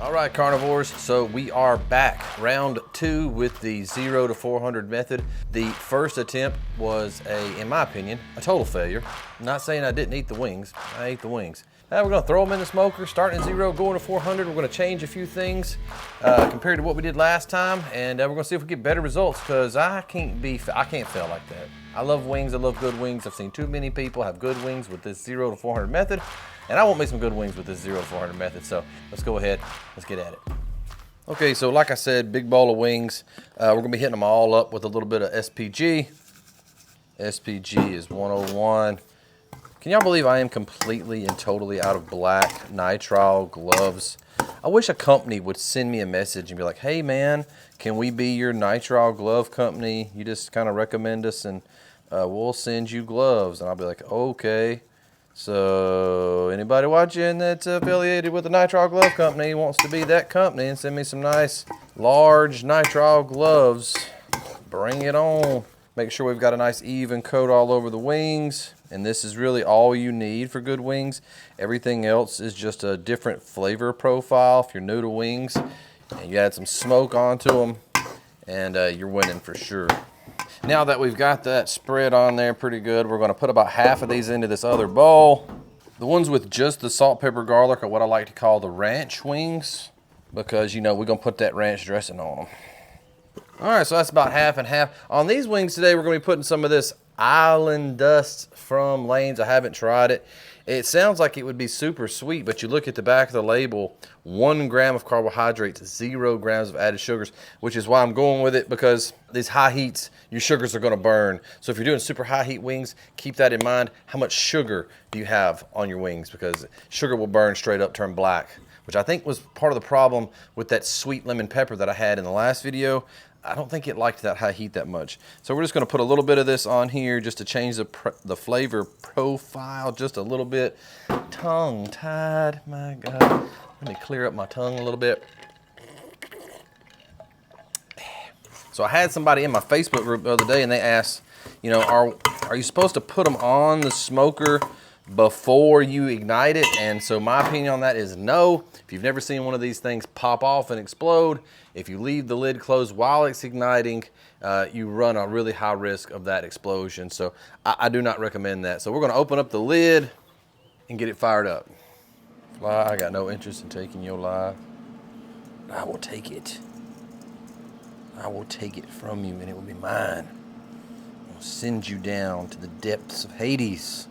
All right, carnivores, so we are back. Round 2 with the 0 to 400 method. The first attempt was in my opinion, a total failure. I'm not saying I didn't eat the wings, I ate the wings. Now we're gonna throw them in the smoker, starting at 0, going to 400. We're gonna change a few things compared to what we did last time, and we're gonna see if we get better results, because I can't fail like that. I love wings, I love good wings. I've seen too many people have good wings with this 0 to 400 method. And I want me some good wings with this 0 to 400 method, so let's go ahead, let's get at it. Okay, so like I said, big bowl of wings. We're gonna be hitting them all up with a little bit of SPG. SPG is 101. Can y'all believe I am completely and totally out of black nitrile gloves? I wish a company would send me a message and be like, hey man, can we be your nitrile glove company? You just kind of recommend us and we'll send you gloves. And I'll be like, okay. So anybody watching that's affiliated with the nitrile glove company wants to be that company and send me some nice large nitrile gloves, bring it on. Make sure we've got a nice even coat all over the wings, and this is really all you need for good wings. Everything else is just a different flavor profile. If you're new to wings and you add some smoke onto them, and you're winning for sure. Now that we've got that spread on there pretty good, we're gonna put about half of these into this other bowl. The ones with just the salt, pepper, garlic are what I like to call the ranch wings, because you know we're gonna put that ranch dressing on them. All right, so that's about half and half. On these wings today, we're gonna be putting some of this island dust from Lane's. I haven't tried it. It sounds like it would be super sweet, but you look at the back of the label, 1 gram of carbohydrates, 0 grams of added sugars, which is why I'm going with it, because these high heats, your sugars are gonna burn. So if you're doing super high heat wings, keep that in mind. How much sugar do you have on your wings? Because sugar will burn straight up, turn black, which I think was part of the problem with that sweet lemon pepper that I had in the last video. I don't think it liked that high heat that much. So we're just gonna put a little bit of this on here just to change the flavor profile just a little bit. Tongue-tied, my God. Let me clear up my tongue a little bit. So I had somebody in my Facebook group the other day and they asked, you know, are you supposed to put them on the smoker before you ignite it? And so my opinion on that is no. If you've never seen one of these things pop off and explode, if you leave the lid closed while it's igniting, you run a really high risk of that explosion. So I do not recommend that. So we're gonna open up the lid and get it fired up. Fly, I got no interest in taking your life. I will take it. I will take it from you and it will be mine. I'll send you down to the depths of Hades,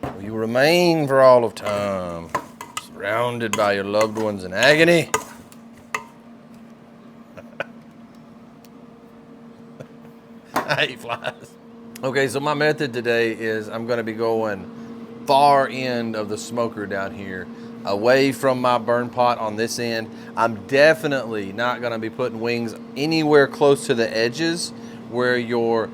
where you remain for all of time, surrounded by your loved ones in agony. I hate flies. Okay, so my method today is I'm gonna be going far end of the smoker down here, away from my burn pot on this end. I'm definitely not gonna be putting wings anywhere close to the edges where your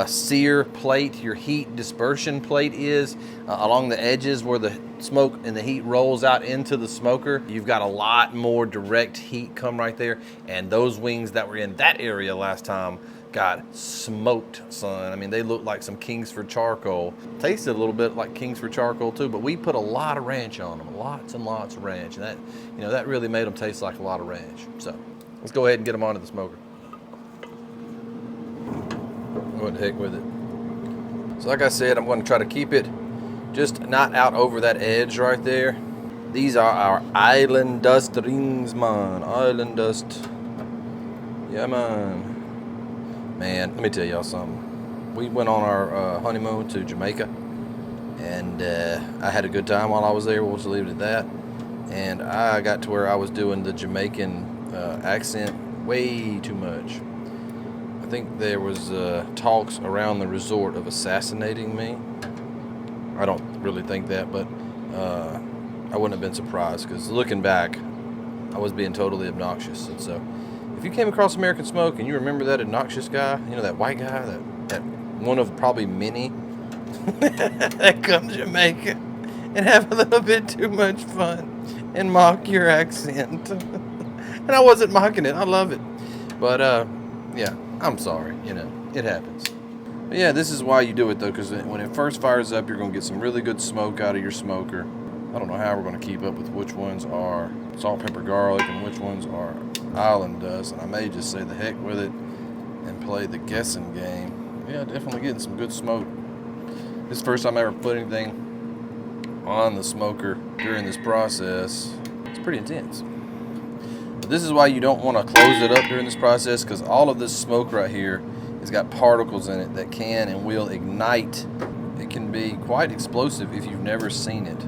sear plate, your heat dispersion plate is, along the edges where the smoke and the heat rolls out into the smoker. You've got a lot more direct heat come right there, and those wings that were in that area last time got smoked, son. I mean, they looked like some Kingsford charcoal. Tasted a little bit like Kingsford charcoal too, but we put a lot of ranch on them, lots and lots of ranch, and that, you know, that really made them taste like a lot of ranch. So let's go ahead and get them onto the smoker. Go the heck with it. So like I said, I'm going to try to keep it just not out over that edge right there. These are our island dust rings, man. Island dust. Yeah, man. Man, let me tell y'all something. We went on our honeymoon to Jamaica, and I had a good time while I was there. We'll just leave it at that. And I got to where I was doing the Jamaican accent way too much. I think there was talks around the resort of assassinating me. I don't really think that, but I wouldn't have been surprised, because looking back, I was being totally obnoxious. And so if you came across American Smoke and you remember that obnoxious guy, you know, that white guy, that one of probably many that come to Jamaica and have a little bit too much fun and mock your accent. And I wasn't mocking it. I love it. But, yeah, I'm sorry. You know, it happens. But yeah, this is why you do it, though, because when it first fires up, you're going to get some really good smoke out of your smoker. I don't know how we're going to keep up with which ones are salt, pepper, garlic, and which ones are island dust. And I may just say the heck with it and play the guessing game. Yeah, definitely getting some good smoke. This is the first time I ever put anything on the smoker during this process. It's pretty intense. But this is why you don't want to close it up during this process, because all of this smoke right here has got particles in it that can and will ignite. It can be quite explosive if you've never seen it.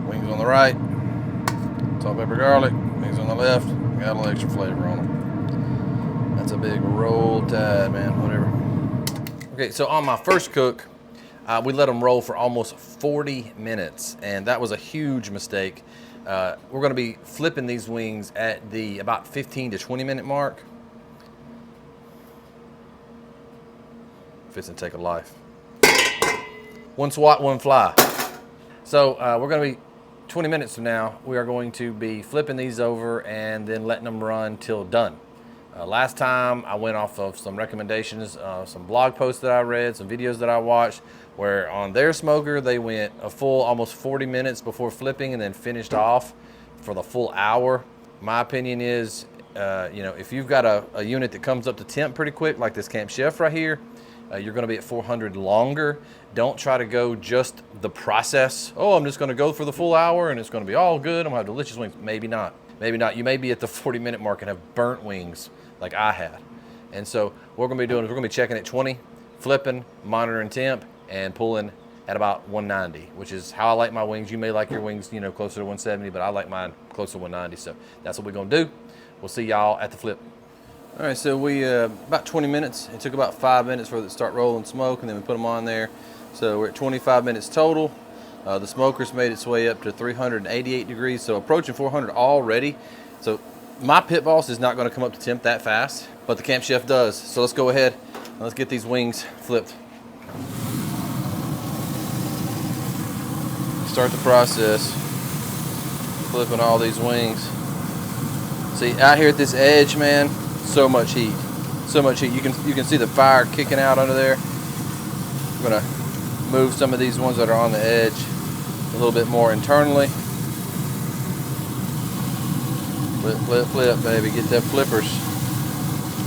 Wings on the right, salt, pepper, garlic. Wings on the left, got a little extra flavor on them. That's a big roll tide, man, whatever. Okay, so on my first cook, we let them roll for almost 40 minutes, and that was a huge mistake. We're gonna be flipping these wings at the about 15 to 20 minute mark. Fits and take a life. One swat, one fly. So we're gonna be 20 minutes from now, we are going to be flipping these over and then letting them run till done. Last time I went off of some recommendations, some blog posts that I read, some videos that I watched, where on their smoker they went a full almost 40 minutes before flipping and then finished off for the full hour. My opinion is, you know, if you've got a unit that comes up to temp pretty quick, like this Camp Chef right here, you're gonna be at 400 longer. Don't try to go just the process. Oh, I'm just gonna go for the full hour and it's gonna be all good. I'm gonna have delicious wings. Maybe not, maybe not. You may be at the 40 minute mark and have burnt wings like I had. And so what we're gonna be doing is we're gonna be checking at 20, flipping, monitoring temp, and pulling at about 190, which is how I like my wings. You may like your wings, you know, closer to 170, but I like mine closer to 190. So that's what we're gonna do. We'll see y'all at the flip. All right, so we, about 20 minutes. It took about 5 minutes for it to start rolling smoke, and then we put them on there. So we're at 25 minutes total. The smoker's made its way up to 388 degrees, so approaching 400 already. So my pit boss is not gonna come up to temp that fast, but the Camp Chef does. So let's go ahead and let's get these wings flipped. Start the process, flipping all these wings. See, out here at this edge, man, so much heat, so much heat. You can see the fire kicking out under there. I'm gonna move some of these ones that are on the edge a little bit more internally. Flip, flip, flip, baby. Get them flippers.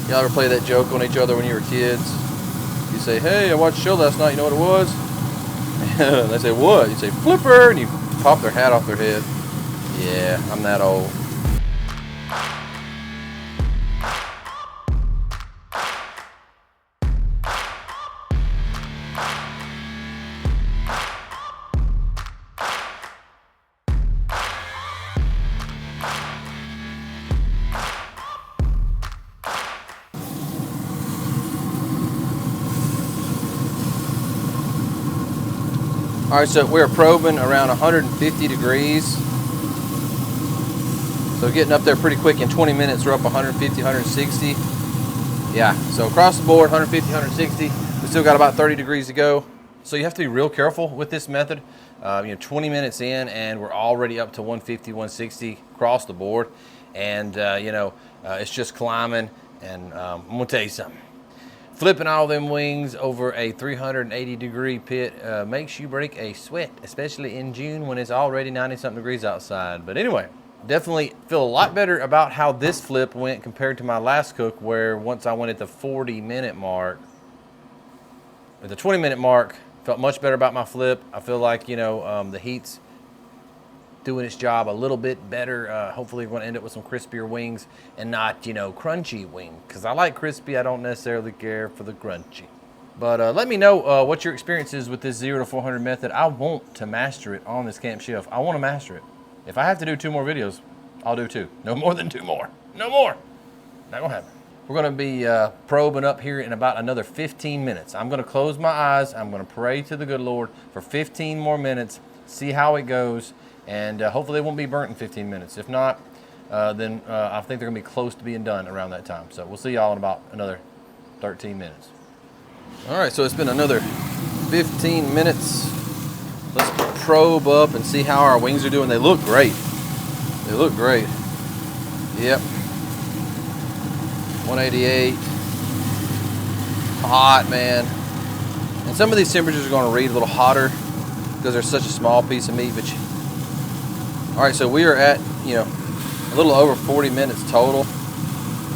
Y'all ever play that joke on each other when you were kids? You say, hey, I watched a show last night. You know what it was? They say, what? You say, flipper, and you pop their hat off their head. Yeah, I'm that old. All right, so we're probing around 150 degrees. So getting up there pretty quick. In 20 minutes, we're up 150, 160. Yeah, so across the board, 150, 160. We still got about 30 degrees to go. So you have to be real careful with this method. 20 minutes in and we're already up to 150, 160 across the board. And it's just climbing. And I'm gonna tell you something. Flipping all them wings over a 380 degree pit makes you break a sweat, especially in June when it's already 90-something degrees outside. But anyway, definitely feel a lot better about how this flip went compared to my last cook, where once I went at the 40-minute mark, at the 20-minute mark, felt much better about my flip. I feel like, the heat's doing its job a little bit better. Hopefully we're gonna end up with some crispier wings and not, crunchy wing. Cause I like crispy, I don't necessarily care for the crunchy. But let me know what your experience is with this 0 to 400 method. I want to master it on this Camp Chef. I wanna master it. If I have to do 2 more videos, I'll do 2. No more than 2 more. No more. Not gonna happen. We're gonna be probing up here in about another 15 minutes. I'm gonna close my eyes. I'm gonna pray to the good Lord for 15 more minutes, see how it goes. And hopefully it won't be burnt in 15 minutes. If not, then I think they're gonna be close to being done around that time. So we'll see y'all in about another 13 minutes. All right, so it's been another 15 minutes. Let's probe up and see how our wings are doing. They look great. They look great. Yep. 188. Hot, man. And some of these temperatures are gonna read a little hotter because they're such a small piece of meat, but all right, so we are at, A little over 40 minutes total,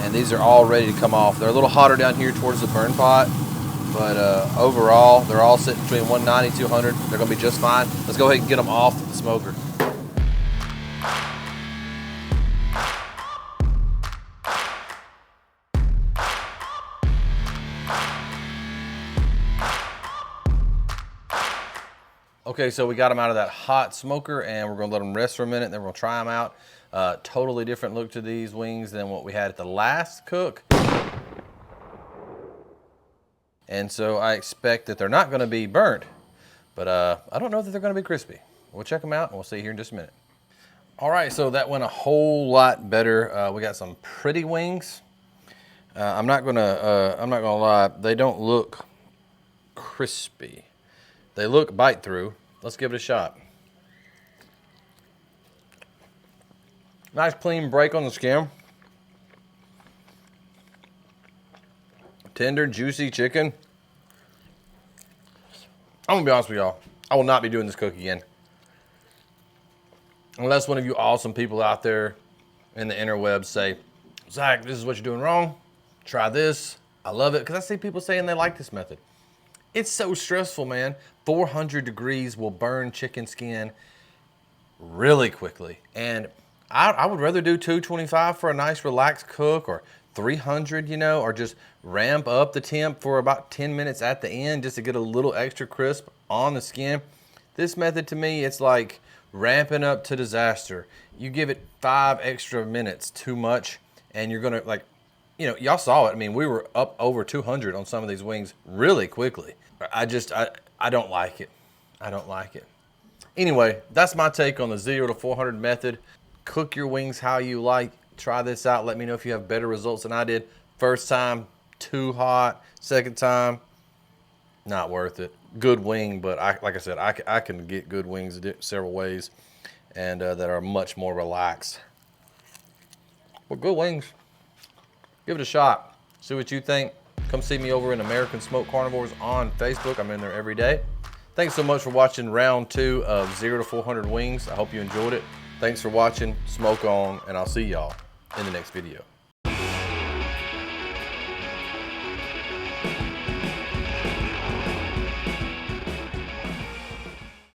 and these are all ready to come off. They're a little hotter down here towards the burn pot, but overall, they're all sitting between 190, 200. They're gonna be just fine. Let's go ahead and get them off the smoker. Okay, so we got them out of that hot smoker, and we're gonna let them rest for a minute, and then we're gonna try them out. Totally different look to these wings than what we had at the last cook. And so I expect that they're not gonna be burnt, but I don't know that they're gonna be crispy. We'll check them out, and we'll see here in just a minute. All right, so that went a whole lot better. We got some pretty wings. I'm not gonna lie, they don't look crispy. They look bite through. Let's give it a shot. Nice clean break on the skin. Tender, juicy chicken. I'm gonna be honest with y'all. I will not be doing this cook again. Unless one of you awesome people out there in the interwebs say, Zach, this is what you're doing wrong. Try this. I love it. Because I see people saying they like this method. It's so stressful, man. 400 degrees will burn chicken skin really quickly. And I would rather do 225 for a nice relaxed cook, or 300, you know, or just ramp up the temp for about 10 minutes at the end just to get a little extra crisp on the skin. This method to me, it's like ramping up to disaster. You give it 5 extra minutes too much, and you're gonna, like, you know, y'all saw it. I mean, we were up over 200 on some of these wings really quickly. I don't like it. I don't like it. Anyway, that's my take on the 0 to 400 method. Cook your wings how you like. Try this out. Let me know if you have better results than I did. First time, too hot. Second time, not worth it. Good wing, but like I said, I can get good wings several ways, and that are much more relaxed. Well, good wings. Give it a shot. See what you think. Come see me over in American Smoked Carnivores on Facebook. I'm in there every day. Thanks so much for watching round 2 of 0 to 400 wings. I hope you enjoyed it. Thanks for watching. Smoke on, and I'll see y'all in the next video.